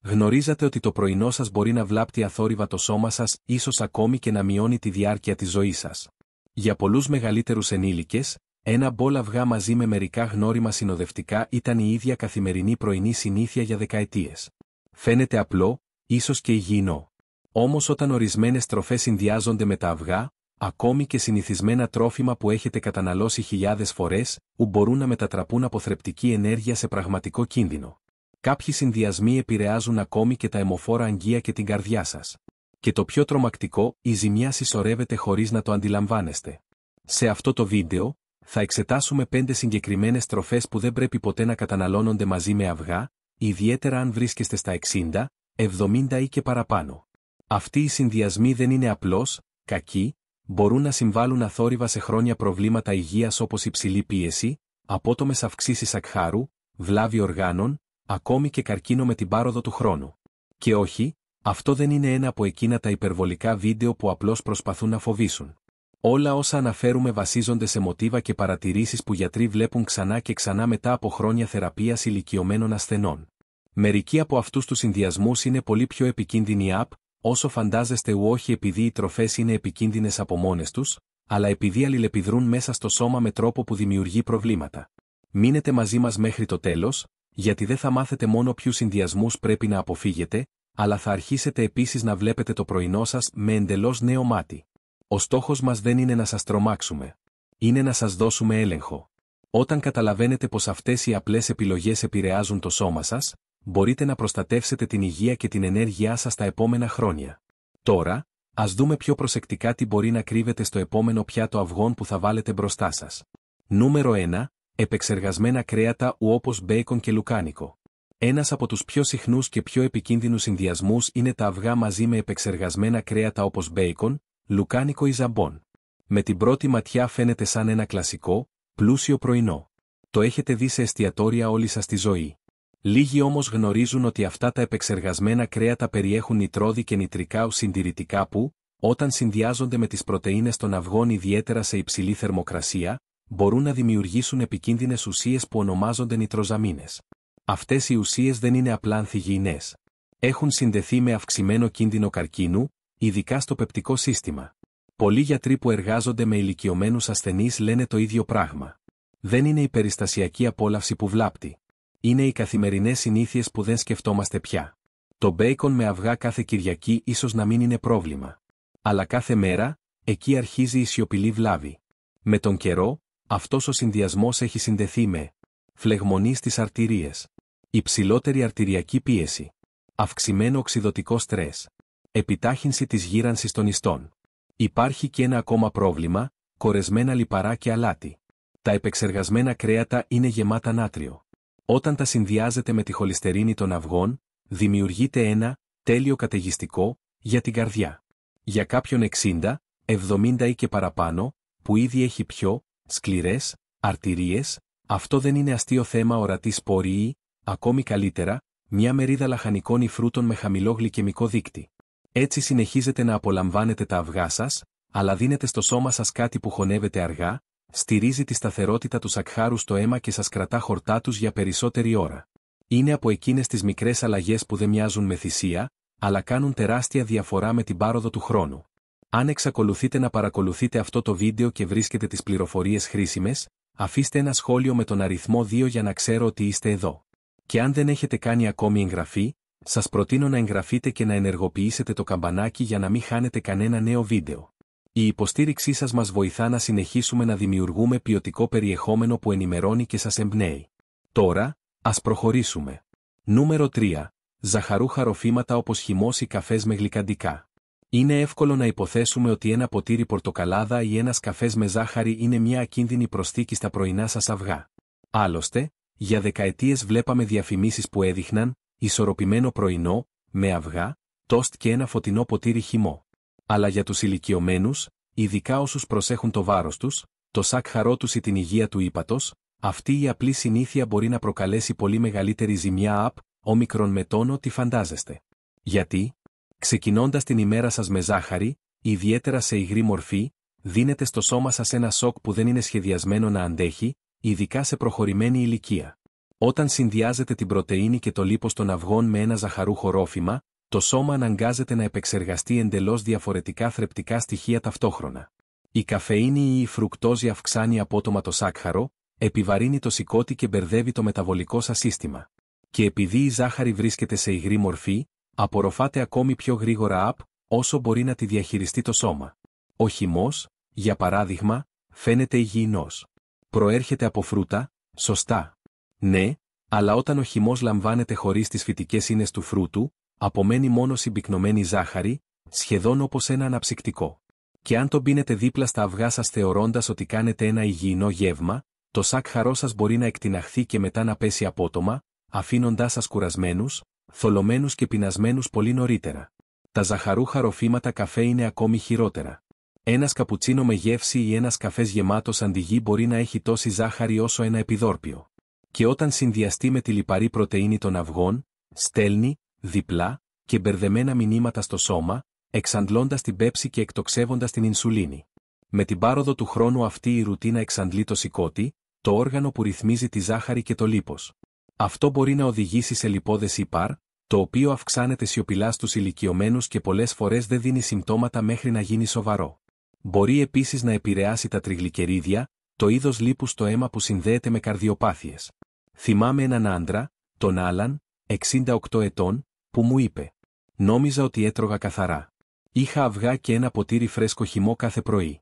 Γνωρίζατε ότι το πρωινό σας μπορεί να βλάπτει αθόρυβα το σώμα σας, ίσως ακόμη και να μειώνει τη διάρκεια της ζωής σας. Για πολλούς μεγαλύτερους ενήλικες, ένα μπολ αυγά μαζί με μερικά γνώριμα συνοδευτικά ήταν η ίδια καθημερινή πρωινή συνήθεια για δεκαετίες. Φαίνεται απλό, ίσως και υγιεινό. Όμως όταν ορισμένες τροφές συνδυάζονται με τα αυγά, ακόμη και συνηθισμένα τρόφιμα που έχετε καταναλώσει χιλιάδες φορές, μπορούν να μετατραπούν από θρεπτική ενέργεια σε πραγματικό κίνδυνο. Κάποιοι συνδυασμοί επηρεάζουν ακόμη και τα αιμοφόρα αγγεία και την καρδιά σας. Και το πιο τρομακτικό, η ζημιά συσσωρεύεται χωρίς να το αντιλαμβάνεστε. Σε αυτό το βίντεο, θα εξετάσουμε 5 συγκεκριμένες τροφές που δεν πρέπει ποτέ να καταναλώνονται μαζί με αυγά, ιδιαίτερα αν βρίσκεστε στα 60, 70 ή και παραπάνω. Αυτοί οι συνδυασμοί δεν είναι απλώς κακοί, μπορούν να συμβάλλουν αθόρυβα σε χρόνια προβλήματα υγείας όπως υψηλή πίεση, απότομες αυξήσεις σακχάρου, βλάβη οργάνων, ακόμη και καρκίνο με την πάροδο του χρόνου. Και όχι, αυτό δεν είναι ένα από εκείνα τα υπερβολικά βίντεο που απλώς προσπαθούν να φοβήσουν. Όλα όσα αναφέρουμε βασίζονται σε μοτίβα και παρατηρήσεις που γιατροί βλέπουν ξανά και ξανά μετά από χρόνια θεραπείας ηλικιωμένων ασθενών. Μερικοί από αυτούς τους συνδυασμούς είναι πολύ πιο επικίνδυνοι όσο φαντάζεστε όχι επειδή οι τροφές είναι επικίνδυνες από μόνες τους, αλλά επειδή αλληλεπιδρούν μέσα στο σώμα με τρόπο που δημιουργεί προβλήματα. Μείνετε μαζί μας μέχρι το τέλος, γιατί δεν θα μάθετε μόνο ποιους συνδυασμούς πρέπει να αποφύγετε, αλλά θα αρχίσετε επίσης να βλέπετε το πρωινό σας με εντελώς νέο μάτι. Ο στόχος μας δεν είναι να σας τρομάξουμε. Είναι να σας δώσουμε έλεγχο. Όταν καταλαβαίνετε πως αυτές οι απλές επιλογές επηρεάζουν το σώμα σας, μπορείτε να προστατεύσετε την υγεία και την ενέργειά σας τα επόμενα χρόνια. Τώρα, ας δούμε πιο προσεκτικά τι μπορεί να κρύβεται στο επόμενο πιάτο αυγών που θα βάλετε μπροστά σας. Νούμερο 1. Επεξεργασμένα κρέατα όπως μπέικον και λουκάνικο. Ένας από τους πιο συχνούς και πιο επικίνδυνους συνδυασμούς είναι τα αυγά μαζί με επεξεργασμένα κρέατα όπως μπέικον, λουκάνικο ή ζαμπόν. Με την πρώτη ματιά φαίνεται σαν ένα κλασικό, πλούσιο πρωινό. Το έχετε δει σε εστιατόρια όλη σας τη ζωή. Λίγοι όμως γνωρίζουν ότι αυτά τα επεξεργασμένα κρέατα περιέχουν νητρόδι και νητρικά συντηρητικά που, όταν συνδυάζονται με τις πρωτεΐνες των αυγών ιδιαίτερα σε υψηλή θερμοκρασία, μπορούν να δημιουργήσουν επικίνδυνες ουσίες που ονομάζονται νητροζαμίνες. Αυτές οι ουσίες δεν είναι απλά ανθυγιεινές. Έχουν συνδεθεί με αυξημένο κίνδυνο καρκίνου, ειδικά στο πεπτικό σύστημα. Πολλοί γιατροί που εργάζονται με ηλικιωμένους ασθενείς λένε το ίδιο πράγμα. Δεν είναι η περιστασιακή απόλαυση που βλάπτει. Είναι οι καθημερινές συνήθειες που δεν σκεφτόμαστε πια. Το μπέικον με αυγά κάθε Κυριακή ίσως να μην είναι πρόβλημα. Αλλά κάθε μέρα, εκεί αρχίζει η σιωπηλή βλάβη. Με τον καιρό, αυτός ο συνδυασμός έχει συνδεθεί με φλεγμονή στις αρτηρίες, υψηλότερη αρτηριακή πίεση, αυξημένο οξυδωτικό στρες, επιτάχυνση της γύρανσης των ιστών. Υπάρχει και ένα ακόμα πρόβλημα, κορεσμένα λιπαρά και αλάτι. Τα επεξεργασμένα κρέατα είναι γεμάτα νάτριο. Όταν τα συνδυάζετε με τη χολυστερίνη των αυγών, δημιουργείται ένα τέλειο καταιγιστικό για την καρδιά. Για κάποιον 60, 70 ή και παραπάνω, που ήδη έχει πιο σκληρές αρτηρίες, αυτό δεν είναι αστείο θέμα ορατή σπόρη ή, ακόμη καλύτερα, μια μερίδα λαχανικών ή φρούτων με χαμηλό γλυκαιμικό δείκτη. Έτσι συνεχίζετε να απολαμβάνετε τα αυγά σας, αλλά δίνετε στο σώμα σας κάτι που χωνεύεται αργά, στηρίζει τη σταθερότητα του σακχάρου στο αίμα και σας κρατά χορτά τους για περισσότερη ώρα. Είναι από εκείνες τις μικρές αλλαγές που δεν μοιάζουν με θυσία, αλλά κάνουν τεράστια διαφορά με την πάροδο του χρόνου. Αν εξακολουθείτε να παρακολουθείτε αυτό το βίντεο και βρίσκετε τις πληροφορίες χρήσιμες, αφήστε ένα σχόλιο με τον αριθμό 2 για να ξέρω ότι είστε εδώ. Και αν δεν έχετε κάνει ακόμη εγγραφή, σας προτείνω να εγγραφείτε και να ενεργοποιήσετε το καμπανάκι για να μην χάνετε κανένα νέο βίντεο. Η υποστήριξή σας μας βοηθά να συνεχίσουμε να δημιουργούμε ποιοτικό περιεχόμενο που ενημερώνει και σας εμπνέει. Τώρα, ας προχωρήσουμε. Νούμερο 3. Ζαχαρούχα ροφήματα όπως χυμός ή καφές με γλυκαντικά. Είναι εύκολο να υποθέσουμε ότι ένα ποτήρι πορτοκαλάδα ή ένας καφές με ζάχαρη είναι μια ακίνδυνη προσθήκη στα πρωινά σας αυγά. Άλλωστε, για δεκαετίες βλέπαμε διαφημίσεις που έδειχναν ισορροπημένο πρωινό, με αυγά, τόστ και ένα φωτεινό ποτήρι χυμό. Αλλά για τους ηλικιωμένους, ειδικά όσους προσέχουν το βάρος τους, το σάκχαρό τους ή την υγεία του ύπατος, αυτή η απλή συνήθεια μπορεί να προκαλέσει πολύ μεγαλύτερη ζημιά όμικρον με τόνο τι φαντάζεστε. Γιατί? Ξεκινώντας την ημέρα σας με ζάχαρη, ιδιαίτερα σε υγρή μορφή, δίνετε στο σώμα σας ένα σοκ που δεν είναι σχεδιασμένο να αντέχει, ειδικά σε προχωρημένη ηλικία. Όταν συνδυάζετε την πρωτεΐνη και το λίπος των αυγών με ένα ζαχαρούχο ρόφημα, το σώμα αναγκάζεται να επεξεργαστεί εντελώς διαφορετικά θρεπτικά στοιχεία ταυτόχρονα. Η καφεΐνη ή η φρουκτόζη αυξάνει απότομα το σάκχαρο, επιβαρύνει το σηκώτη και μπερδεύει το μεταβολικό σας σύστημα. Και επειδή η ζάχαρη βρίσκεται σε υγρή μορφή, απορροφάται ακόμη πιο γρήγορα όσο μπορεί να τη διαχειριστεί το σώμα. Ο χυμός, για παράδειγμα, φαίνεται υγιεινός. Προέρχεται από φρούτα, σωστά. Ναι, αλλά όταν ο χυμός λαμβάνεται χωρίς τις φυτικές ίνες του φρούτου, απομένει μόνο συμπυκνωμένη ζάχαρη, σχεδόν όπως ένα αναψυκτικό. Και αν τον πίνετε δίπλα στα αυγά σας θεωρώντας ότι κάνετε ένα υγιεινό γεύμα, το σάκχαρό σας μπορεί να εκτιναχθεί και μετά να πέσει απότομα, αφήνοντάς σας κουρασμένους, θολωμένους και πεινασμένους πολύ νωρίτερα. Τα ζαχαρούχα ροφήματα καφέ είναι ακόμη χειρότερα. Ένας καπουτσίνο με γεύση ή ένας καφές γεμάτος αντιγί μπορεί να έχει τόση ζάχαρη όσο ένα επιδόρπιο. Και όταν συνδυαστεί με τη λιπαρή πρωτεΐνη των αυγών, στέλνει, διπλά, και μπερδεμένα μηνύματα στο σώμα, εξαντλώντας την πέψη και εκτοξεύοντας την ινσουλίνη. Με την πάροδο του χρόνου αυτή η ρουτίνα εξαντλεί το σηκώτη, το όργανο που ρυθμίζει τη ζάχαρη και το λίπος. Αυτό μπορεί να οδηγήσει σε λιπώδες ύπαρ, το οποίο αυξάνεται σιωπηλά στους ηλικιωμένους και πολλές φορές δεν δίνει συμπτώματα μέχρι να γίνει σοβαρό. Μπορεί επίσης να επηρεάσει τα τριγλικερίδια, το είδος λίπους στο αίμα που συνδέεται με καρδιοπάθειες. Θυμάμαι έναν άντρα, τον Άλαν, 68 ετών, που μου είπε: «Νόμιζα ότι έτρωγα καθαρά. Είχα αυγά και ένα ποτήρι φρέσκο χυμό κάθε πρωί.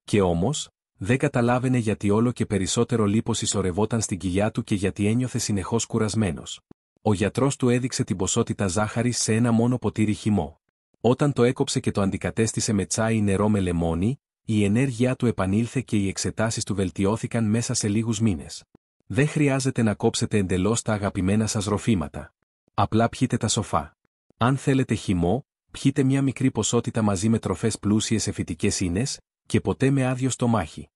Και όμως, δεν καταλάβαινε γιατί όλο και περισσότερο λίπος ισορρευόταν στην κοιλιά του και γιατί ένιωθε συνεχώς κουρασμένος. Ο γιατρός του έδειξε την ποσότητα ζάχαρης σε ένα μόνο ποτήρι χυμό. Όταν το έκοψε και το αντικατέστησε με τσάι ή νερό με λεμόνι, η ενέργειά του επανήλθε και οι εξετάσεις του βελτιώθηκαν μέσα σε λίγους μήνες. Δεν χρειάζεται να κόψετε εντελώς τα αγαπημένα σας ροφήματα. Απλά πιείτε τα σοφά. Αν θέλετε χυμό, πιείτε μια μικρή ποσότητα μαζί με τροφές πλούσιες σε φυτικές ίνες, και ποτέ με άδειο στομάχι.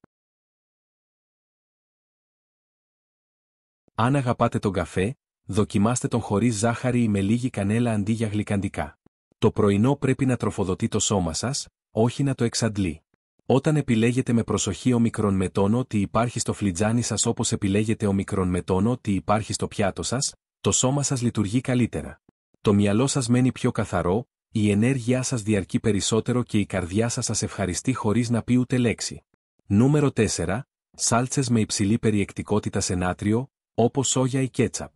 Αν αγαπάτε τον καφέ, δοκιμάστε τον χωρίς ζάχαρη ή με λίγη κανέλα αντί για γλυκαντικά. Το πρωινό πρέπει να τροφοδοτεί το σώμα σας, όχι να το εξαντλεί. Όταν επιλέγετε με προσοχή ομικρον με τόνο τι υπάρχει στο φλιτζάνι σας όπως επιλέγετε ομικρον με τόνο τι υπάρχει στο πιάτο σας, το σώμα σας λειτουργεί καλύτερα. Το μυαλό σας μένει πιο καθαρό, η ενέργειά σας διαρκεί περισσότερο και η καρδιά σας ευχαριστεί χωρίς να πει ούτε λέξη. Νούμερο 4. Σάλτσες με υψηλή περιεκτικότητα σε νάτριο, όπως σόγια ή κέτσαπ.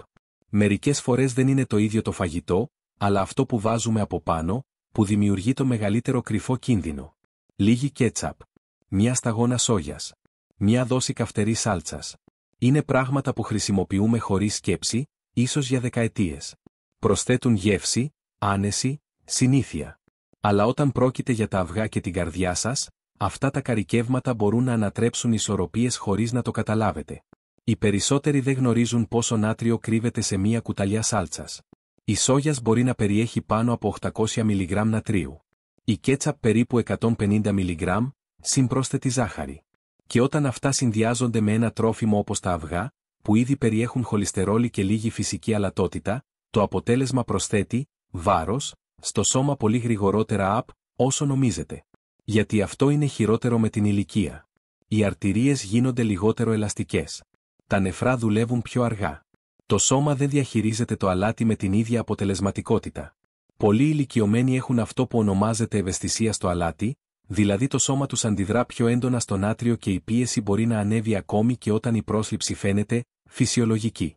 Μερικές φορές δεν είναι το ίδιο το φαγητό, αλλά αυτό που βάζουμε από πάνω, που δημιουργεί το μεγαλύτερο κρυφό κίνδυνο. Λίγη κέτσαπ. Μια σταγόνα σόγιας. Μια δόση καυτερής σάλτσας. Είναι πράγματα που χρησιμοποιούμε χωρίς σκέψη, ίσως για δεκαετίες. Προσθέτουν γεύση, άνεση, συνήθεια. Αλλά όταν πρόκειται για τα αυγά και την καρδιά σας, αυτά τα καρικεύματα μπορούν να ανατρέψουν ισορροπίες χωρίς να το καταλάβετε. Οι περισσότεροι δεν γνωρίζουν πόσο νάτριο κρύβεται σε μία κουταλιά σάλτσας. Η σόγιας μπορεί να περιέχει πάνω από 800 μιλιγκράμμ νατρίου. Η κέτσαπ περίπου 150 μιλιγκράμμ, συν πρόσθετη ζάχαρη. Και όταν αυτά συνδυάζονται με ένα τρόφιμο όπως τα αυγά, που ήδη περιέχουν χολυστερόλη και λίγη φυσική αλατότητα, το αποτέλεσμα προσθέτει βάρος στο σώμα πολύ γρηγορότερα όσο νομίζετε. Γιατί αυτό είναι χειρότερο με την ηλικία. Οι αρτηρίες γίνονται λιγότερο ελαστικές. Τα νεφρά δουλεύουν πιο αργά. Το σώμα δεν διαχειρίζεται το αλάτι με την ίδια αποτελεσματικότητα. Πολλοί ηλικιωμένοι έχουν αυτό που ονομάζεται ευαισθησία στο αλάτι, δηλαδή το σώμα τους αντιδρά πιο έντονα στο νάτριο και η πίεση μπορεί να ανέβει ακόμη και όταν η πρόσληψη φαίνεται φυσιολογική.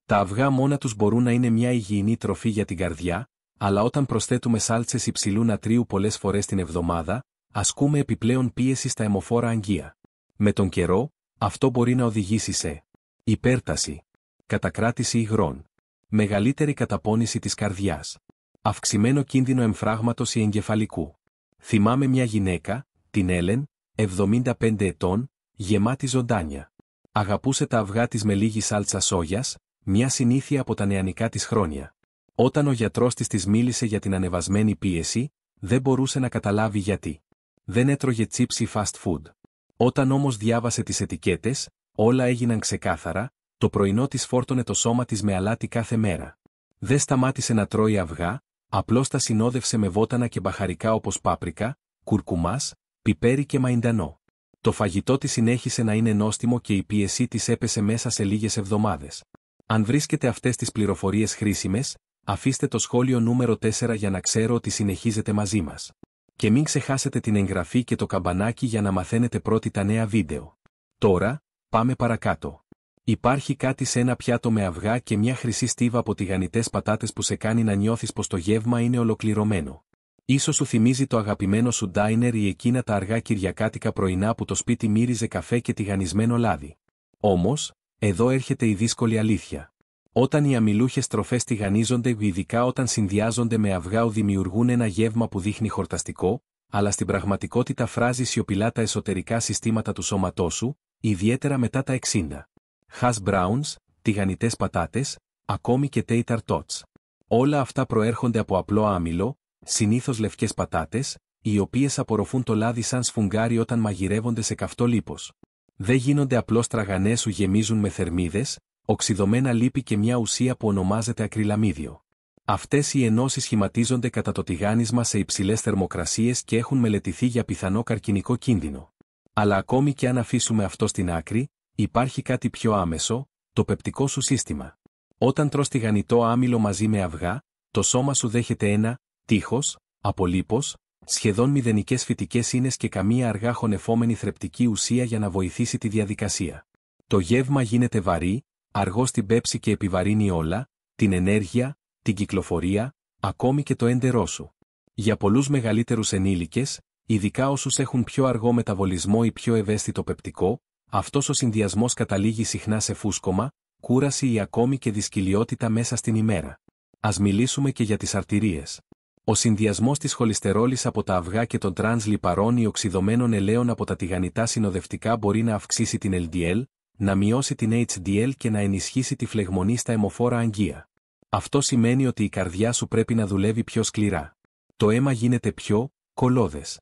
Τα αυγά μόνα τους μπορούν να είναι μια υγιεινή τροφή για την καρδιά, αλλά όταν προσθέτουμε σάλτσες υψηλού νατρίου πολλές φορές την εβδομάδα, ασκούμε επιπλέον πίεση στα αιμοφόρα αγγεία. Με τον καιρό, αυτό μπορεί να οδηγήσει σε υπέρταση, κατακράτηση υγρών, μεγαλύτερη καταπώνηση της καρδιάς, αυξημένο κίνδυνο εμφράγματος ή εγκεφαλικού. Θυμάμαι μια γυναίκα, την Έλεν, 75 ετών, γεμάτη ζωντάνια. Αγαπούσε τα αυγά της με λίγη σάλτσα σόγιας, μια συνήθεια από τα νεανικά της χρόνια. Όταν ο γιατρός της μίλησε για την ανεβασμένη πίεση, δεν μπορούσε να καταλάβει γιατί. Δεν έτρωγε chips ή fast food. Όταν όμως διάβασε τις ετικέτες, όλα έγιναν ξεκάθαρα, το πρωινό της φόρτωνε το σώμα της με αλάτι κάθε μέρα. Δεν σταμάτησε να τρώει αυγά, απλώς τα συνόδευσε με βότανα και μπαχαρικά όπως πάπρικα, κουρκουμάς, πιπέρι και μαϊντανό. Το φαγητό της συνέχισε να είναι νόστιμο και η πίεσή της έπεσε μέσα σε λίγες εβδομάδες. Αν βρίσκετε αυτές τις πληροφορίες χρήσιμες, αφήστε το σχόλιο νούμερο 4 για να ξέρω ότι συνεχίζετε μαζί μας. Και μην ξεχάσετε την εγγραφή και το καμπανάκι για να μαθαίνετε πρώτοι τα νέα βίντεο. Τώρα, πάμε παρακάτω. Υπάρχει κάτι σε ένα πιάτο με αυγά και μια χρυσή στίβα από τηγανιτές πατάτες που σε κάνει να νιώθεις πως το γεύμα είναι ολοκληρωμένο. Ίσως σου θυμίζει το αγαπημένο σου ντάινερ ή εκείνα τα αργά κυριακάτικα πρωινά που το σπίτι μύριζε καφέ και τηγανισμένο λάδι. Όμως, εδώ έρχεται η δύσκολη αλήθεια. Όταν οι αμυλούχες τροφές τηγανίζονται, ειδικά όταν συνδυάζονται με αυγά, δημιουργούν ένα γεύμα που δείχνει χορταστικό, αλλά στην πραγματικότητα φράζει σιωπηλά τα εσωτερικά συστήματα του σώματός σου, ιδιαίτερα μετά τα 60. Hash browns, τηγανιτές πατάτες, ακόμη και tater tots. Όλα αυτά προέρχονται από απλό άμυλο, συνήθως λευκές πατάτες, οι οποίες απορροφούν το λάδι σαν σφουγγάρι όταν μαγειρεύονται σε καυτό λίπος. Δεν γίνονται απλώς τραγανές που γεμίζουν με θερμίδες, οξυδωμένα λίπη και μια ουσία που ονομάζεται ακριλαμίδιο. Αυτές οι ενώσεις σχηματίζονται κατά το τηγάνισμα σε υψηλές θερμοκρασίες και έχουν μελετηθεί για πιθανό καρκινικό κίνδυνο. Αλλά ακόμη και αν αφήσουμε αυτό στην άκρη, υπάρχει κάτι πιο άμεσο, το πεπτικό σου σύστημα. Όταν τρως τηγανιτό άμυλο μαζί με αυγά, το σώμα σου δέχεται ένα τείχος από λίπος, σχεδόν μηδενικές φυτικές ίνες και καμία αργά χωνευόμενη θρεπτική ουσία για να βοηθήσει τη διαδικασία. Το γεύμα γίνεται βαρύ, αργό στην πέψη και επιβαρύνει όλα, την ενέργεια, την κυκλοφορία, ακόμη και το έντερό σου. Για πολλούς μεγαλύτερους ενήλικες, ειδικά όσους έχουν πιο αργό μεταβολισμό ή πιο ευαίσθητο πεπτικό, αυτός ο συνδυασμός καταλήγει συχνά σε φούσκωμα, κούραση ή ακόμη και δυσκολιότητα μέσα στην ημέρα. Ας μιλήσουμε και για τις αρτηρίες. Ο συνδυασμός της χολυστερόλης από τα αυγά και των τρανς λιπαρών ή οξυδωμένων ελαίων από τα τηγανιτά συνοδευτικά μπορεί να αυξήσει την LDL, να μειώσει την HDL και να ενισχύσει τη φλεγμονή στα αιμοφόρα αγγεία. Αυτό σημαίνει ότι η καρδιά σου πρέπει να δουλεύει πιο σκληρά. Το αίμα γίνεται πιο κολώδες.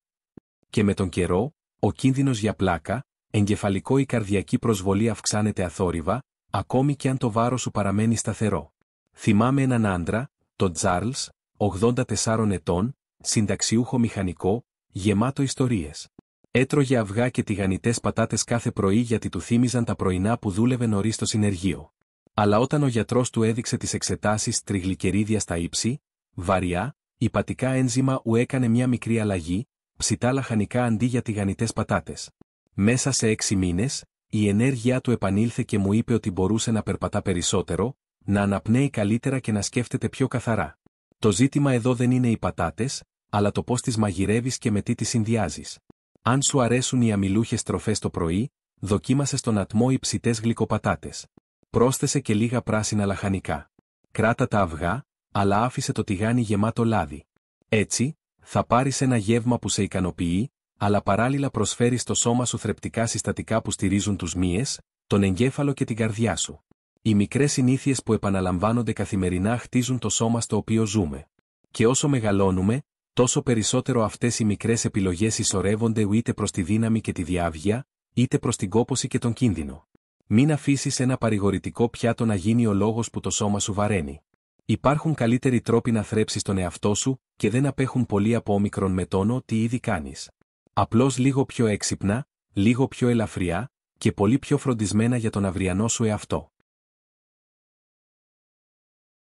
Και με τον καιρό, ο κίνδυνος για πλάκα, εγκεφαλικό ή καρδιακή προσβολή αυξάνεται αθόρυβα, ακόμη και αν το βάρος σου παραμένει σταθερό. Θυμάμαι έναν άντρα, τον Τζάρλς, 84 ετών, συνταξιούχο μηχανικό, γεμάτο ιστορίες. Έτρωγε αυγά και τηγανιτές πατάτες κάθε πρωί γιατί του θύμιζαν τα πρωινά που δούλευε νωρίς στο συνεργείο. Αλλά όταν ο γιατρός του έδειξε τις εξετάσεις τριγλικερίδια στα ύψη, βαριά, υπατικά ένζημα έκανε μια μικρή αλλαγή, ψητά λαχανικά αντί για τηγανιτές πατάτες. Μέσα σε 6 μήνες, η ενέργειά του επανήλθε και μου είπε ότι μπορούσε να περπατά περισσότερο, να αναπνέει καλύτερα και να σκέφτεται πιο καθαρά. Το ζήτημα εδώ δεν είναι οι πατάτες, αλλά το πώς τις μαγειρεύεις και με τι τις συνδυάζεις. Αν σου αρέσουν οι αμυλούχες τροφές το πρωί, δοκίμασε στον ατμό οι ψητές γλυκοπατάτες. Πρόσθεσε και λίγα πράσινα λαχανικά. Κράτα τα αυγά, αλλά άφησε το τηγάνι γεμάτο λάδι. Έτσι, θα πάρεις ένα γεύμα που σε ικανοποιεί, αλλά παράλληλα προσφέρει στο σώμα σου θρεπτικά συστατικά που στηρίζουν τους μύες, τον εγκέφαλο και την καρδιά σου. Οι μικρές συνήθειες που επαναλαμβάνονται καθημερινά χτίζουν το σώμα στο οποίο ζούμε. Και όσο μεγαλώνουμε, τόσο περισσότερο αυτές οι μικρές επιλογές ισορεύονται είτε προς τη δύναμη και τη διάβγεια, είτε προς την κόπωση και τον κίνδυνο. Μην αφήσεις ένα παρηγορητικό πιάτο να γίνει ο λόγος που το σώμα σου βαραίνει. Υπάρχουν καλύτεροι τρόποι να θρέψεις τον εαυτό σου και δεν απέχουν πολύ από όμικρον με τόνο τι ήδη κάνεις. Απλώς λίγο πιο έξυπνα, λίγο πιο ελαφριά και πολύ πιο φροντισμένα για τον αυριανό σου εαυτό.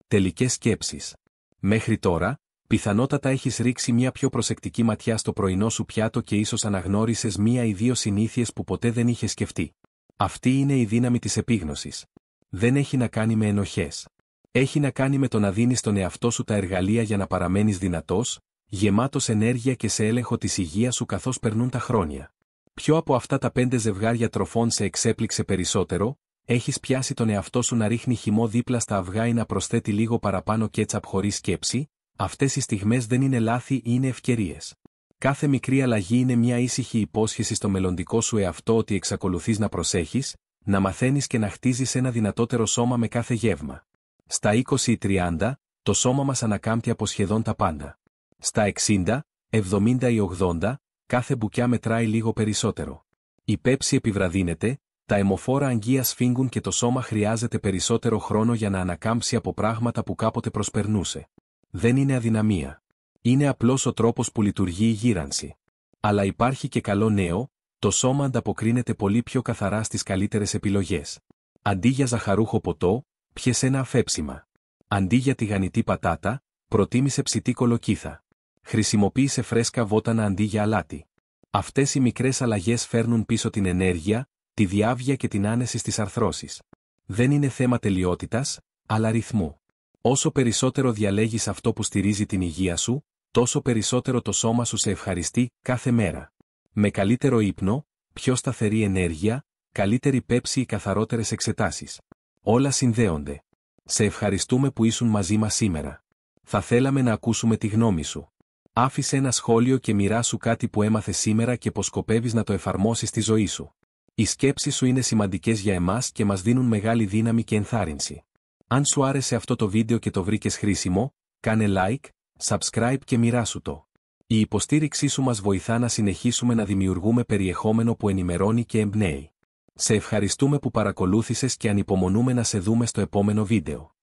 Τελικές σκέψεις. Μέχρι τώρα, πιθανότατα έχεις ρίξει μια πιο προσεκτική ματιά στο πρωινό σου πιάτο και ίσως αναγνώρισες μία ή δύο συνήθειες που ποτέ δεν είχες σκεφτεί. Αυτή είναι η δύναμη της επίγνωσης. Δεν έχει να κάνει με ενοχές. Έχει να κάνει με το να δίνεις στον εαυτό σου τα εργαλεία για να παραμένεις δυνατός, γεμάτος ενέργεια και σε έλεγχο της υγείας σου καθώς περνούν τα χρόνια. Ποιο από αυτά τα 5 ζευγάρια τροφών σε εξέπληξε περισσότερο? Έχεις πιάσει τον εαυτό σου να ρίχνει χυμό δίπλα στα αυγά ή να προσθέτει λίγο παραπάνω κέτσαπ χωρίς σκέψη? Αυτές οι στιγμές δεν είναι λάθη, είναι ευκαιρίες. Κάθε μικρή αλλαγή είναι μια ήσυχη υπόσχεση στο μελλοντικό σου εαυτό ότι εξακολουθείς να προσέχεις, να μαθαίνεις και να χτίζεις ένα δυνατότερο σώμα με κάθε γεύμα. Στα 20 ή 30, το σώμα μας ανακάμπτει από σχεδόν τα πάντα. Στα 60, 70 ή 80, κάθε μπουκιά μετράει λίγο περισσότερο. Η πέψη επιβραδύνεται, τα αιμοφόρα αγγεία σφίγγουν και το σώμα χρειάζεται περισσότερο χρόνο για να ανακάμψει από πράγματα που κάποτε προσπερνούσε. Δεν είναι αδυναμία. Είναι απλώς ο τρόπος που λειτουργεί η γύρανση. Αλλά υπάρχει και καλό νέο, το σώμα ανταποκρίνεται πολύ πιο καθαρά στις καλύτερες επιλογές. Αντί για ζαχαρούχο ποτό, Πιες ένα αφέψιμα. Αντί για τηγανιτή πατάτα, προτίμησε ψητή κολοκύθα. Χρησιμοποίησε φρέσκα βότανα αντί για αλάτι. Αυτές οι μικρές αλλαγές φέρνουν πίσω την ενέργεια, τη διάβγεια και την άνεση στις αρθρώσεις. Δεν είναι θέμα τελειότητας, αλλά ρυθμού. Όσο περισσότερο διαλέγεις αυτό που στηρίζει την υγεία σου, τόσο περισσότερο το σώμα σου σε ευχαριστεί κάθε μέρα. Με καλύτερο ύπνο, πιο σταθερή ενέργεια, καλύτερη πέψη ή καθαρότερες εξετάσεις. Όλα συνδέονται. Σε ευχαριστούμε που ήσουν μαζί μας σήμερα. Θα θέλαμε να ακούσουμε τη γνώμη σου. Άφησε ένα σχόλιο και μοιράσου κάτι που έμαθες σήμερα και πως σκοπεύεις να το εφαρμόσεις στη ζωή σου. Οι σκέψεις σου είναι σημαντικές για εμάς και μας δίνουν μεγάλη δύναμη και ενθάρρυνση. Αν σου άρεσε αυτό το βίντεο και το βρήκες χρήσιμο, κάνε like, subscribe και μοιράσου το. Η υποστήριξή σου μας βοηθά να συνεχίσουμε να δημιουργούμε περιεχόμενο που ενημερώνει και εμπνέει. Σε ευχαριστούμε που παρακολούθησες και ανυπομονούμε να σε δούμε στο επόμενο βίντεο.